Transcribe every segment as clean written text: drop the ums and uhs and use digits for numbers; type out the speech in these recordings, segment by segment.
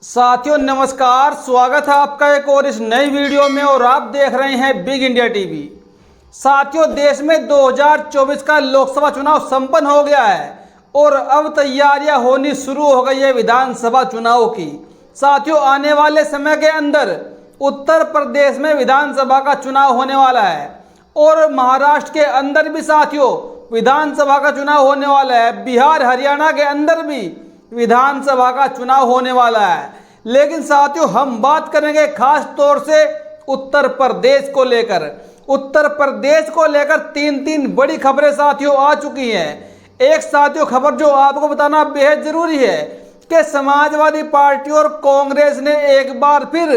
साथियों नमस्कार, स्वागत है आपका एक और इस नई वीडियो में और आप देख रहे हैं बिग इंडिया टीवी। साथियों, देश में 2024 का लोकसभा चुनाव संपन्न हो गया है और अब तैयारियां होनी शुरू हो गई है विधानसभा चुनाव की। साथियों, आने वाले समय के अंदर उत्तर प्रदेश में विधानसभा का चुनाव होने वाला है और महाराष्ट्र के अंदर भी साथियों विधानसभा का चुनाव होने वाला है। बिहार हरियाणा के अंदर भी विधानसभा का चुनाव होने वाला है। लेकिन साथियों, हम बात करेंगे खास तौर से उत्तर प्रदेश को लेकर। उत्तर प्रदेश को लेकर तीन बड़ी खबरें साथियों आ चुकी हैं। एक साथियों खबर जो आपको बताना बेहद जरूरी है कि समाजवादी पार्टी और कांग्रेस ने एक बार फिर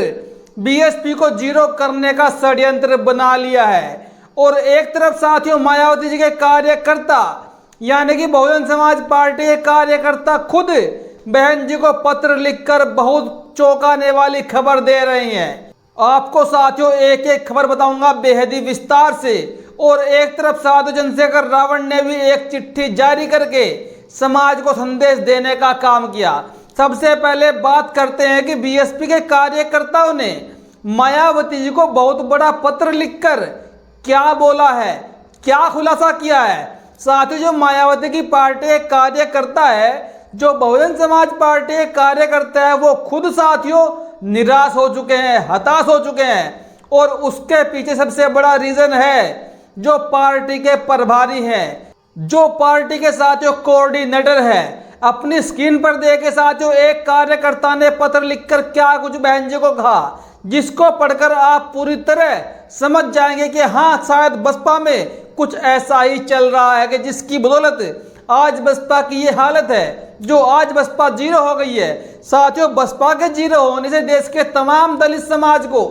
बीएसपी को जीरो करने का षड्यंत्र बना लिया है और एक तरफ साथियों मायावती जी के कार्यकर्ता यानी कि बहुजन समाज पार्टी के कार्यकर्ता खुद बहन जी को पत्र लिखकर बहुत चौंकाने वाली खबर दे रही हैं। आपको साथियों एक एक खबर बताऊंगा बेहद ही विस्तार से। और एक तरफ साधु चंद्रशेखर रावण ने भी एक चिट्ठी जारी करके समाज को संदेश देने का काम किया। सबसे पहले बात करते हैं कि बीएसपी के कार्यकर्ताओं ने मायावती जी को बहुत बड़ा पत्र लिखकर क्या बोला है, क्या खुलासा किया है। साथियों, जो मायावती की पार्टी एक कार्यकर्ता है, जो बहुजन समाज पार्टी एक कार्यकर्ता है, वो खुद साथियों निराश हो चुके हैं, हताश हो चुके हैं। और उसके पीछे सबसे बड़ा रीजन है जो पार्टी के प्रभारी हैं, जो पार्टी के साथियों कोऑर्डिनेटर है। अपनी स्क्रीन पर देखे साथियों एक कार्यकर्ता ने पत्र लिखकर क्या कुछ बहन जी को कहा, जिसको पढ़कर आप पूरी तरह समझ जाएंगे कि हाँ शायद बसपा में कुछ ऐसा ही चल रहा है कि जिसकी बदौलत आज बसपा की ये हालत है, जो आज बसपा जीरो हो गई है। साथियों, बसपा के जीरो होने से देश के तमाम दलित समाज को,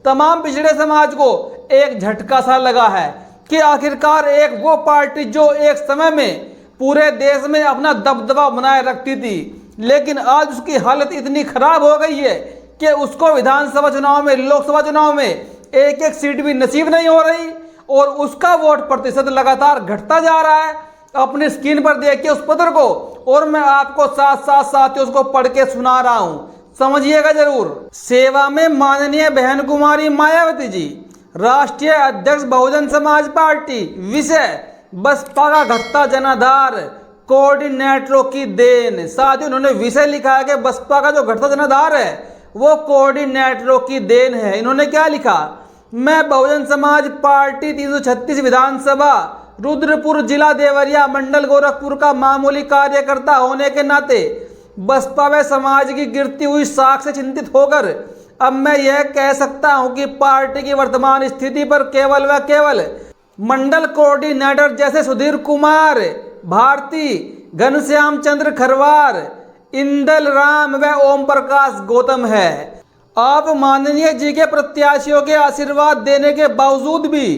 तमाम पिछड़े समाज को एक झटका सा लगा है कि आखिरकार एक वो पार्टी जो एक समय में पूरे देश में अपना दबदबा बनाए रखती थी, लेकिन आज उसकी हालत इतनी खराब हो गई है कि उसको विधानसभा चुनाव में, लोकसभा चुनाव में एक एक सीट भी नसीब नहीं हो रही और उसका वोट प्रतिशत लगातार घटता जा रहा है। अपनी स्क्रीन पर देखिए उस पत्र को और मैं आपको साथ साथ साथियों उसको पढ़ के सुना रहा हूं, समझिएगा जरूर। सेवा में माननीय बहन कुमारी मायावती जी, राष्ट्रीय अध्यक्ष बहुजन समाज पार्टी, विषय बसपा का घटता जनाधार कोऑर्डिनेटरों की देन। साथियों, उन्होंने विषय लिखा है कि बसपा का जो घटता जनाधार है वो कोऑर्डिनेटरों की देन है। इन्होंने क्या लिखा, मैं बहुजन समाज पार्टी 336 विधानसभा रुद्रपुर जिला देवरिया मंडल गोरखपुर का मामूली कार्यकर्ता होने के नाते बसपा व समाज की गिरती हुई साख से चिंतित होकर अब मैं यह कह सकता हूं कि पार्टी की वर्तमान स्थिति पर केवल व केवल मंडल कोऑर्डिनेटर जैसे सुधीर कुमार भारती, घनश्याम चंद्र खरवार, इंदल राम व ओम प्रकाश गौतम है। आप माननीय जी के प्रत्याशियों के आशीर्वाद देने के बावजूद भी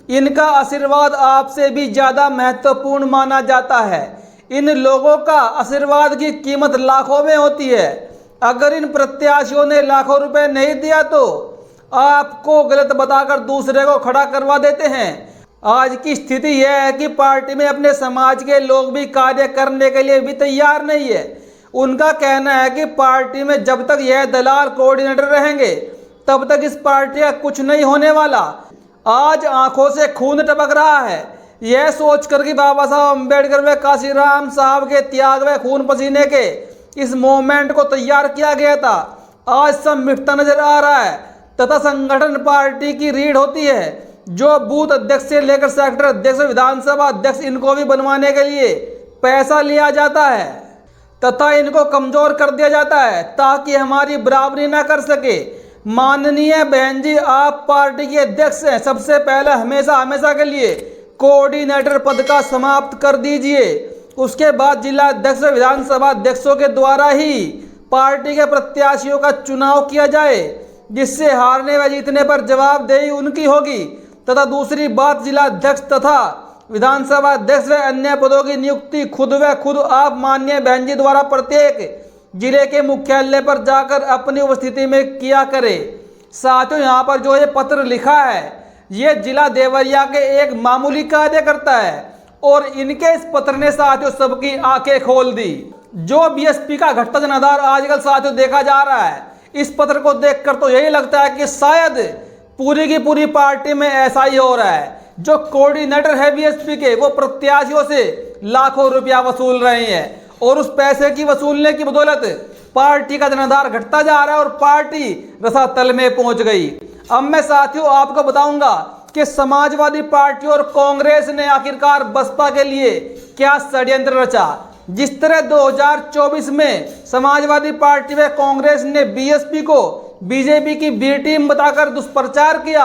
इनका आशीर्वाद आपसे भी ज्यादा महत्वपूर्ण माना जाता है। इन लोगों का आशीर्वाद की कीमत लाखों में होती है। अगर इन प्रत्याशियों ने लाखों रुपए नहीं दिया तो आपको गलत बताकर दूसरे को खड़ा करवा देते हैं। आज की स्थिति यह है कि पार्टी में अपने समाज के लोग भी कार्य करने के लिए भी तैयार नहीं है। उनका कहना है कि पार्टी में जब तक यह दलाल कोऑर्डिनेटर रहेंगे तब तक इस पार्टी का कुछ नहीं होने वाला। आज आंखों से खून टपक रहा है यह सोचकर कि बाबा साहब अम्बेडकर व काशीराम साहब के त्याग व खून पसीने के इस मूवमेंट को तैयार किया गया था, आज सब मिटता नजर आ रहा है। तथा संगठन पार्टी की रीढ़ होती है, जो बूथ अध्यक्ष से लेकर सेक्टर अध्यक्ष, विधानसभा अध्यक्ष, इनको भी बनवाने के लिए पैसा लिया जाता है तथा इनको कमजोर कर दिया जाता है ताकि हमारी बराबरी ना कर सके। माननीय बहन जी, आप पार्टी के अध्यक्ष हैं, सबसे पहले हमेशा के लिए कोऑर्डिनेटर पद का समाप्त कर दीजिए। उसके बाद जिला अध्यक्ष, विधानसभा अध्यक्षों के द्वारा ही पार्टी के प्रत्याशियों का चुनाव किया जाए, जिससे हारने व जीतने पर जवाबदेही उनकी होगी। तथा दूसरी बात, जिला अध्यक्ष तथा विधानसभा अध्यक्ष व अन्य पदों की नियुक्ति खुद आप माननीय बहन जी द्वारा प्रत्येक जिले के मुख्यालय पर जाकर अपनी उपस्थिति में किया करे। साथियों, यहाँ पर जो ये पत्र लिखा है ये जिला देवरिया के एक मामूली कार्यकर्ता है और इनके इस पत्र ने साथियों सबकी आंखें खोल दी। जो बीएसपी का घटता जनाधार आजकल साथियों देखा जा रहा है, इस पत्र को देखकर तो यही लगता है कि शायद पूरी की पूरी पार्टी में ऐसा ही हो रहा है। जो कोऑर्डिनेटर है बीएसपी के, वो प्रत्याशियों से लाखों रुपया वसूल रहे हैं और उस पैसे की वसूलने की बदौलत पार्टी का जनाधार घटता जा रहा है और पार्टी रसातल में पहुंच गई। अब मैं साथियों आपको बताऊंगा कि समाजवादी पार्टी और कांग्रेस ने आखिरकार बसपा के लिए क्या षड्यंत्र रचा। जिस तरह 2024 में समाजवादी पार्टी व कांग्रेस ने बीएसपी को बीजेपी की बी टीम बताकर दुष्प्रचार किया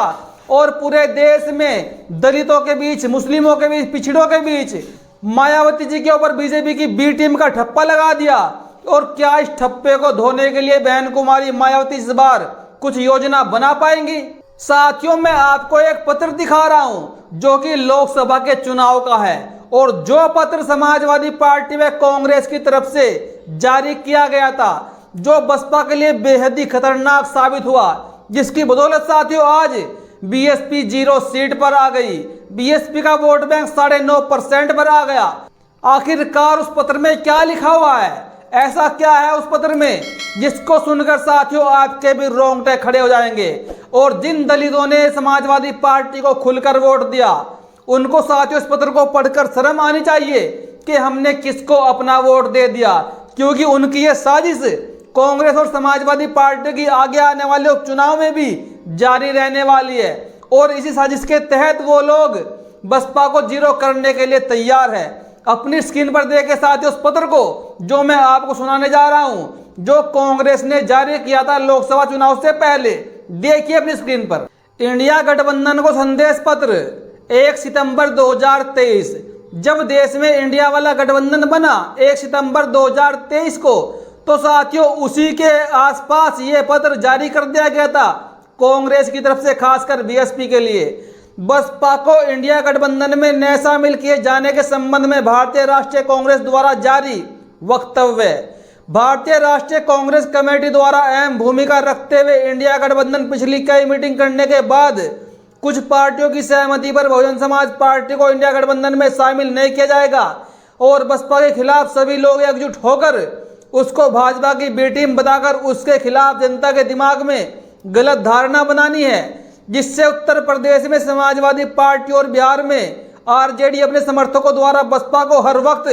और पूरे देश में दलितों के बीच, मुस्लिमों के बीच, पिछड़ों के बीच मायावती जी के ऊपर बीजेपी की बी टीम का ठप्पा लगा दिया। और क्या इस ठप्पे को धोने के लिए बहन कुमारी मायावती इस बार कुछ योजना बना पाएंगी? साथियों मैं आपको एक पत्र दिखा रहा हूं जो कि लोकसभा के चुनाव का है और जो पत्र समाजवादी पार्टी व कांग्रेस की तरफ से जारी किया गया था, जो बसपा के लिए बेहद ही खतरनाक साबित हुआ, जिसकी बदौलत साथियों आज बीएसपी 0 सीट पर आ गई। बीएसपी का वोट बैंक 9.5% पर आ गया। आखिरकार उस पत्र में क्या लिखा हुआ है? ऐसा क्या है उस पत्र में जिसको सुनकर साथियों आपके भी रोंगटे खड़े हो जाएंगे। और जिन दलितों ने समाजवादी पार्टी को खुलकर वोट दिया, उनको साथियों इस पत्र को पढ़कर शर्म आनी चाहिए कि हमने किसको अपना वोट दे दिया, क्योंकि उनकी ये साजिश कांग्रेस और समाजवादी पार्टी की आगे आने वाले उपचुनाव में भी जारी रहने वाली है। और इसी साजिश के तहत वो लोग बसपा को 0 करने के लिए तैयार है। अपनी स्क्रीन पर देखे साथियों उस पत्र को जो मैं आपको सुनाने जा रहा हूं, जो कांग्रेस ने जारी किया था लोकसभा चुनाव से पहले। देखिए अपनी स्क्रीन पर। इंडिया गठबंधन को संदेश पत्र 1 सितंबर 2023। जब देश में इंडिया वाला गठबंधन बना 1 सितंबर 2023 को, तो साथियों उसी के आसपास ये पत्र जारी कर दिया गया था कांग्रेस की तरफ से, खासकर बीएसपी के लिए। बसपा को इंडिया गठबंधन में न शामिल किए जाने के संबंध में भारतीय राष्ट्रीय कांग्रेस द्वारा जारी वक्तव्य। भारतीय राष्ट्रीय कांग्रेस कमेटी द्वारा अहम भूमिका रखते हुए इंडिया गठबंधन पिछली कई मीटिंग करने के बाद कुछ पार्टियों की सहमति पर बहुजन समाज पार्टी को इंडिया गठबंधन में शामिल नहीं किया जाएगा और बसपा के खिलाफ सभी लोग एकजुट होकर उसको भाजपा की बी टीम बताकर उसके खिलाफ जनता के दिमाग में गलत धारणा बनानी है, जिससे उत्तर प्रदेश में समाजवादी पार्टी और बिहार में आरजेडी अपने समर्थकों द्वारा बसपा को हर वक्त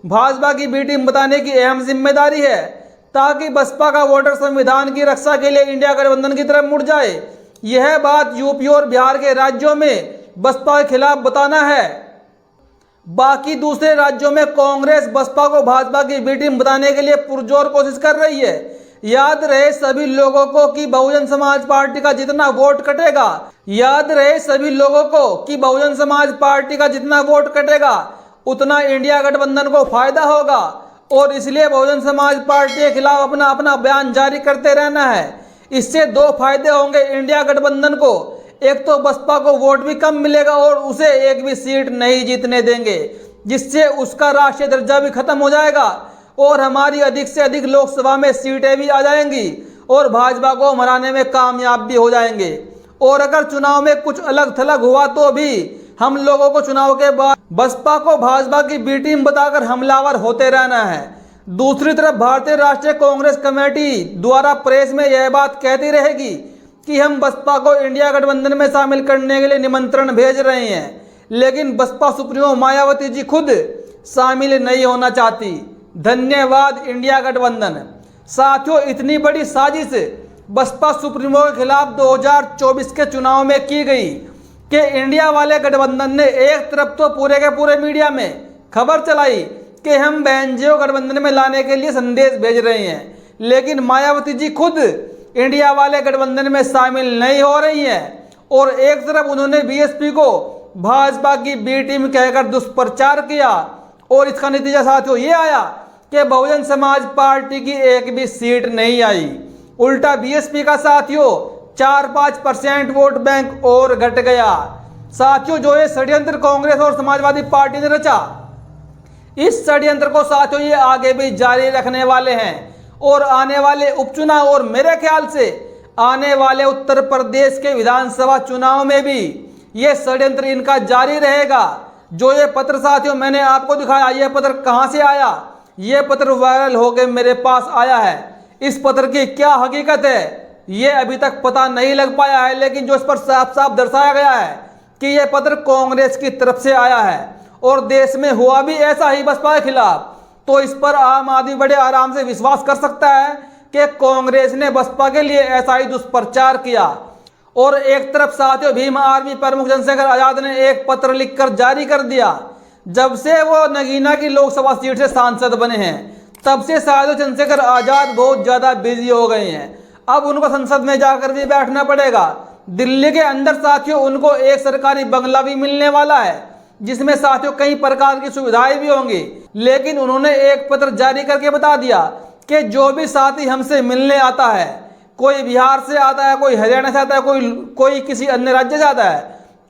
भाजपा की बी टीम बताने की अहम जिम्मेदारी है, ताकि बसपा का वोटर संविधान की रक्षा के लिए इंडिया गठबंधन की तरफ मुड़ जाए। यह बात यूपी और बिहार के राज्यों में बसपा के खिलाफ बताना है। बाकी दूसरे राज्यों में कांग्रेस बसपा को भाजपा की बी टीम बताने के लिए पुरजोर कोशिश कर रही है। याद रहे सभी लोगों को कि बहुजन समाज पार्टी का जितना वोट कटेगा, याद रहे सभी लोगों को कि बहुजन समाज पार्टी का जितना वोट कटेगा उतना इंडिया गठबंधन को फायदा होगा। और इसलिए बहुजन समाज पार्टी के खिलाफ अपना अपना बयान जारी करते रहना है। इससे 2 फायदे होंगे इंडिया गठबंधन को। एक तो बसपा को वोट भी कम मिलेगा और उसे एक भी सीट नहीं जीतने देंगे, जिससे उसका राष्ट्रीय दर्जा भी खत्म हो जाएगा और हमारी अधिक से अधिक लोकसभा में सीटें भी आ जाएंगी और भाजपा को मनाने में कामयाब भी हो जाएंगे। और अगर चुनाव में कुछ अलग थलग हुआ तो भी हम लोगों को चुनाव के बाद बसपा को भाजपा की बी टीम बताकर हमलावर होते रहना है। दूसरी तरफ भारतीय राष्ट्रीय कांग्रेस कमेटी द्वारा प्रेस में यह बात कहती रहेगी कि हम बसपा को इंडिया गठबंधन में शामिल करने के लिए निमंत्रण भेज रहे हैं, लेकिन बसपा सुप्रीमो मायावती जी खुद शामिल नहीं होना चाहती। धन्यवाद इंडिया गठबंधन। साथियों इतनी बड़ी साजिश बसपा सुप्रीमो के खिलाफ 2024 के चुनाव में की गई कि इंडिया वाले गठबंधन ने एक तरफ तो पूरे के पूरे मीडिया में खबर चलाई कि हम बहनजियों गठबंधन में लाने के लिए संदेश भेज रहे हैं, लेकिन मायावती जी खुद इंडिया वाले गठबंधन में शामिल नहीं हो रही हैं। और एक तरफ उन्होंने बीएसपी को भाजपा की बी टीम कहकर दुष्प्रचार किया और इसका नतीजा साथियों ये आया कि बहुजन समाज पार्टी की एक भी सीट नहीं आई। उल्टा बीएसपी का साथियों 4-5% वोट बैंक और घट गया। साथियों जो ये षड्यंत्र कांग्रेस और समाजवादी पार्टी ने रचा, इस षड्यंत्र को साथियों ये आगे भी जारी रखने वाले हैं और आने वाले उपचुनाव और मेरे ख्याल से आने वाले उत्तर प्रदेश के विधानसभा चुनाव में भी ये षड्यंत्र इनका जारी रहेगा। जो ये पत्र साथियों मैंने आपको दिखाया, ये पत्र कहाँ से आया? ये पत्र वायरल होकर मेरे पास आया है। इस पत्र की क्या हकीकत है ये अभी तक पता नहीं लग पाया है, लेकिन जो इस पर साफ साफ दर्शाया गया है कि यह पत्र कांग्रेस की तरफ से आया है और देश में हुआ भी ऐसा ही बसपा के खिलाफ, तो इस पर आम आदमी बड़े आराम से विश्वास कर सकता है कि कांग्रेस ने बसपा के लिए ऐसा ही दुष्प्रचार किया। और एक तरफ साथियों भीम आर्मी प्रमुख चंद्रशेखर आजाद ने एक पत्र लिखकर जारी कर दिया। जब से वो नगीना की लोकसभा सीट से सांसद बने हैं तब से साथियों चंद्रशेखर आजाद बहुत ज्यादा बिजी हो गए हैं। अब उनको संसद में जाकर भी बैठना पड़ेगा। दिल्ली के अंदर साथियों उनको एक सरकारी बंगला भी मिलने वाला है जिसमें साथियों कई प्रकार की सुविधाएं भी होंगी। लेकिन उन्होंने एक पत्र जारी करके बता दिया कि जो भी साथी हमसे मिलने आता है, कोई बिहार से आता है, कोई हरियाणा से आता है, कोई किसी अन्य राज्य से आता है,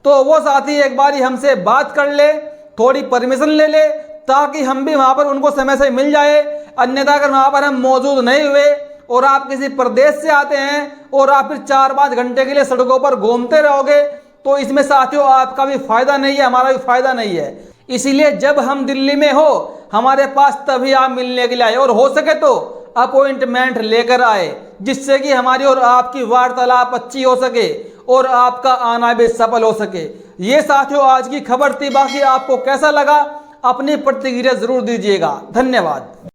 तो वो साथी एक बार हमसे बात कर ले, थोड़ी परमिशन ले ले, ताकि हम भी वहां पर उनको समय से मिल जाए। अन्यथा अगर वहां पर हम मौजूद नहीं हुए और आप किसी प्रदेश से आते हैं और आप फिर 4-5 घंटे के लिए सड़कों पर घूमते रहोगे तो इसमें साथियों आपका भी फायदा नहीं है, हमारा भी फायदा नहीं है। इसीलिए जब हम दिल्ली में हो हमारे पास तभी आप मिलने के लिए आए और हो सके तो अपॉइंटमेंट लेकर आए, जिससे कि हमारी और आपकी वार्तालाप अच्छी हो सके और आपका आना भी सफल हो सके। ये साथियों आज की खबर थी। बाकी आपको कैसा लगा अपनी प्रतिक्रिया जरूर दीजिएगा। धन्यवाद।